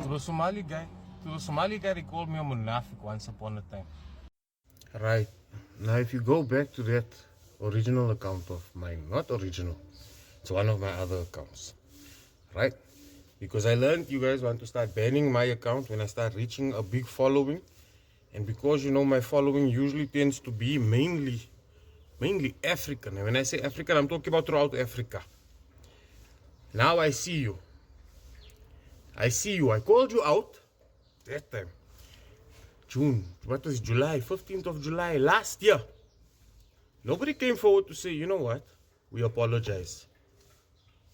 To the Somali guy, they called me a munafik once upon a time. Right. Now, if you go back to that original account of mine, not original, it's one of my other accounts, right? Because I learned you guys want to start banning my account when I start reaching a big following. And because you know my following usually tends to be mainly African. And when I say African, I'm talking about throughout Africa. Now I see you. I called you out that time. June, what was July? 15th of July last year. Nobody came forward to say, you know what? We apologize.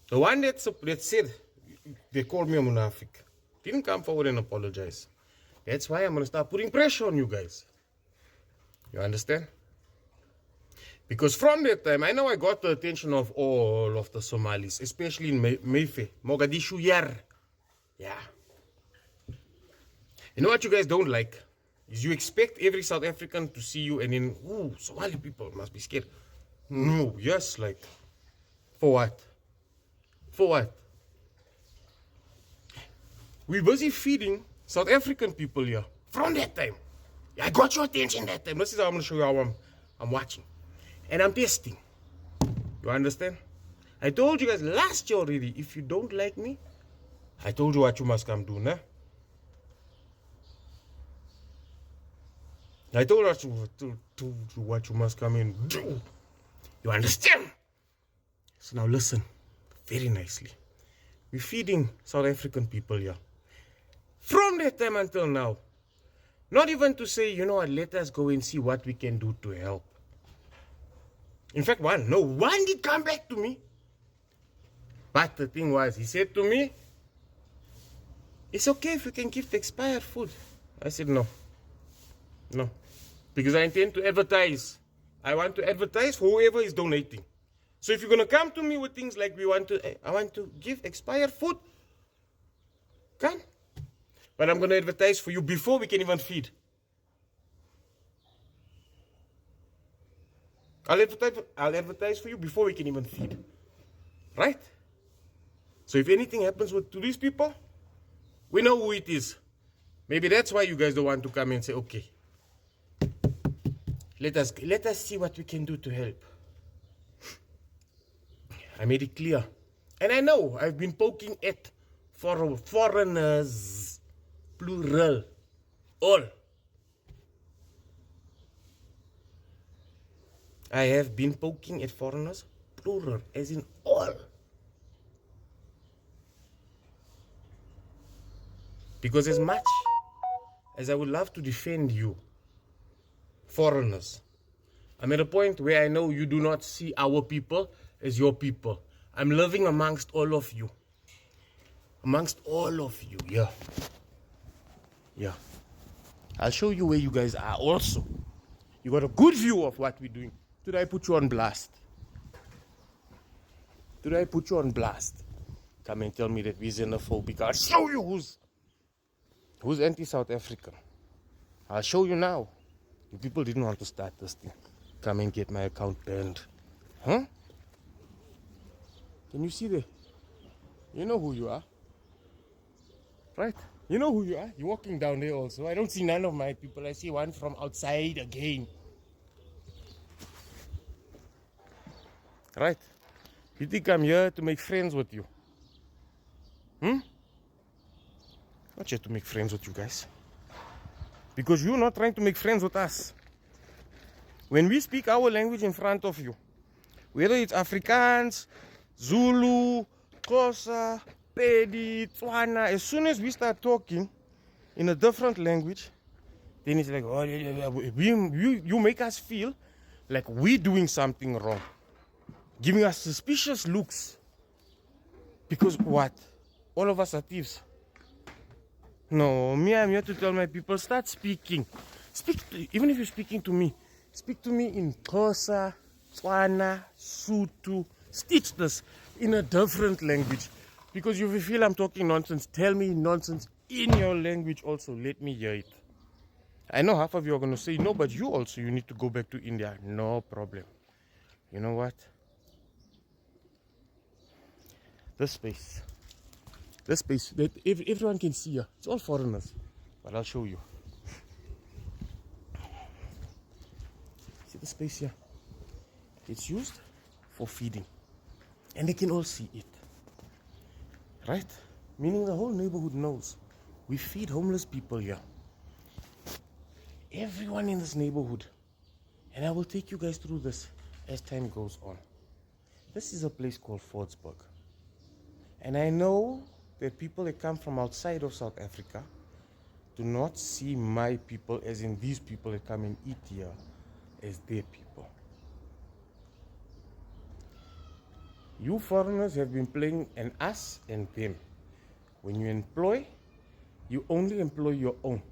The one that said they called me a munafik didn't come forward and apologize. That's why I'm going to start putting pressure on you guys. You understand? Because from that time, I know I got the attention of all of the Somalis, especially in Mayfair, Mogadishu, Yar. Yeah. You know what you guys don't like? Is you expect every South African to see you and then, ooh, Somali people must be scared. No, yes, like, for what? For what? We're busy feeding South African people here from that time. I got your attention that time. This is how I'm going to show you how I'm watching. And I'm testing. You understand? I told you guys last year already, if you don't like me, I told you what you must come do, nah? I told you what you must come and do. You understand? So now listen very nicely. We're feeding South African people here. From that time until now. Not even to say, you know what, let us go and see what we can do to help. In fact, one did come back to me. But the thing was, he said to me, it's okay if you can give expired food. I said, no. No. Because I intend to advertise. I want to advertise for whoever is donating. So if you're going to come to me with things like I want to give expired food, come. But I'm going to advertise for you before we can even feed. I'll advertise for you before we can even feed. Right? So if anything happens to these people, we know who it is. Maybe that's why you guys don't want to come and say, okay, let us see what we can do to help. I made it clear. And I know I've been poking at foreigners, plural, all. I have been poking at foreigners, plural, as in all. Because as much as I would love to defend you, foreigners, I'm at a point where I know you do not see our people as your people. I'm living amongst all of you. Amongst all of you, yeah. Yeah. I'll show you where you guys are also. You got a good view of what we're doing. Did I put you on blast? Did I put you on blast? Come and tell me that we're xenophobic. I'll show you who's anti-South African. I'll show you now. You people didn't want to start this thing. Come and get my account banned. Huh? Can you see there? You know who you are. Right? You know who you are. You're walking down there also. I don't see none of my people. I see one from outside again. Right? You think I'm here to make friends with you? Not here to make friends with you guys. Because you're not trying to make friends with us. When we speak our language in front of you, whether it's Afrikaans, Zulu, Xhosa, Pedi, Tswana, as soon as we start talking in a different language, then it's like, oh, you make us feel like we're doing something wrong. Giving us suspicious looks. Because what? All of us are thieves. No, I'm here to tell my people, start speaking. Even if you're speaking to me, speak to me in Xhosa, Tswana, Sotho. Stitch this in a different language. Because if you feel I'm talking nonsense, tell me nonsense in your language also. Let me hear it. I know half of you are going to say no, but you need to go back to India. No problem. You know what? This space This space that everyone can see here. It's all foreigners. But I'll show you. See the space here? It's used for feeding. And they can all see it. Right? Meaning the whole neighborhood knows. We feed homeless people here. Everyone in this neighborhood. And I will take you guys through this as time goes on. This is a place called Fordsburg. And I know that people that come from outside of South Africa do not see my people, as in these people that come and eat here, as their people. You foreigners have been playing an us and them. When you employ, you only employ your own.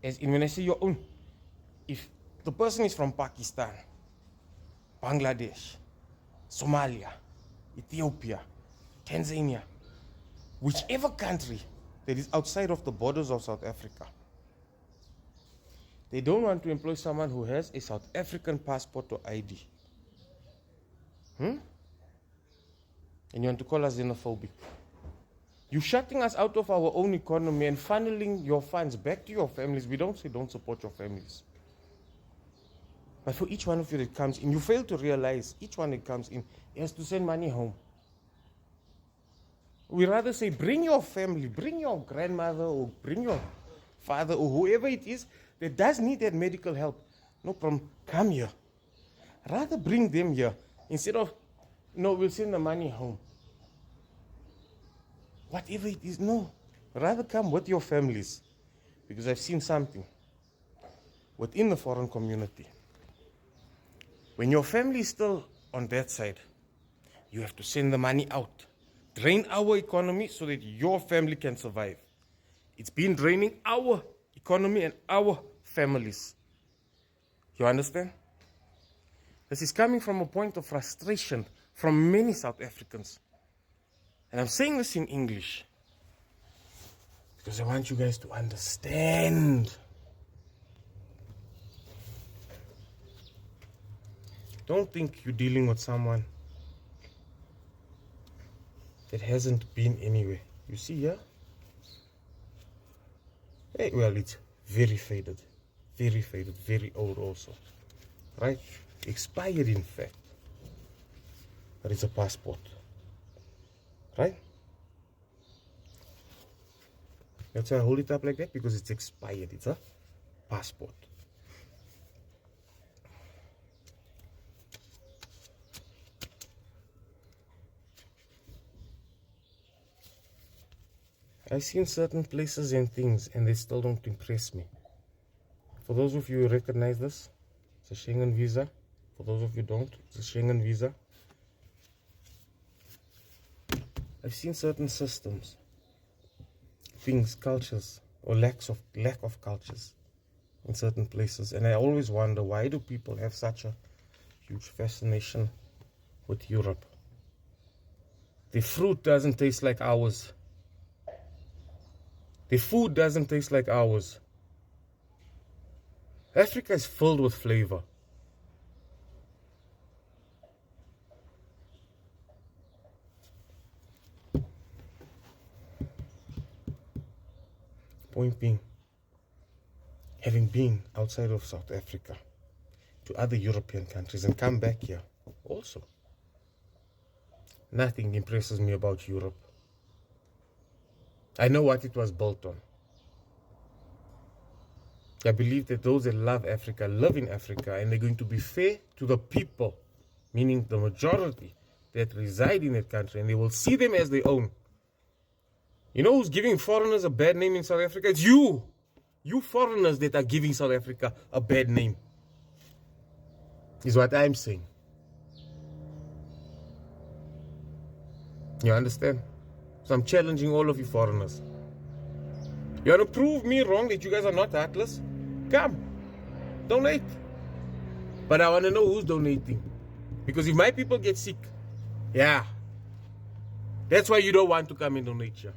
As in, when I say your own, if the person is from Pakistan, Bangladesh, Somalia, Ethiopia, Tanzania, whichever country that is outside of the borders of South Africa, they don't want to employ someone who has a South African passport or ID. And you want to call us xenophobic? You're shutting us out of our own economy and funneling your funds back to your families. We don't say don't support your families. But for each one of you that comes in, you fail to realize each one that comes in has to send money home. We rather say bring your family, bring your grandmother or bring your father or whoever it is that does need that medical help. No problem, come here. Rather bring them here instead of, no, we'll send the money home. Whatever it is, no. Rather come with your families. Because I've seen something within the foreign community. When your family is still on that side, you have to send the money out. Drain our economy so that your family can survive. It's been draining our economy and our families. You understand? This is coming from a point of frustration from many South Africans. And I'm saying this in English because I want you guys to understand. Don't think you're dealing with someone that hasn't been anywhere. You see here? Hey, well, it's very faded, very old also. Right? Expired in fact. But it's a passport. Right? That's why I hold it up like that, because it's expired. It's a passport. I've seen certain places and things and they still don't impress me. For those of you who recognize this, it's a Schengen visa. For those of you who don't, it's a Schengen visa. I've seen certain systems, things, cultures, or lack of cultures in certain places. And I always wonder, why do people have such a huge fascination with Europe? The fruit doesn't taste like ours. The food doesn't taste like ours. Africa is filled with flavor. Point being, having been outside of South Africa to other European countries and come back here also, nothing impresses me about Europe. I know what it was built on. I believe that those that love Africa live in Africa, and they're going to be fair to the people, meaning the majority that reside in that country, and they will see them as their own. You know who's giving foreigners a bad name in South Africa? It's you! You foreigners that are giving South Africa a bad name. Is what I'm saying. You understand? So I'm challenging all of you foreigners. You want to prove me wrong that you guys are not heartless? Come. Donate. But I want to know who's donating. Because if my people get sick, yeah. That's why you don't want to come and donate here.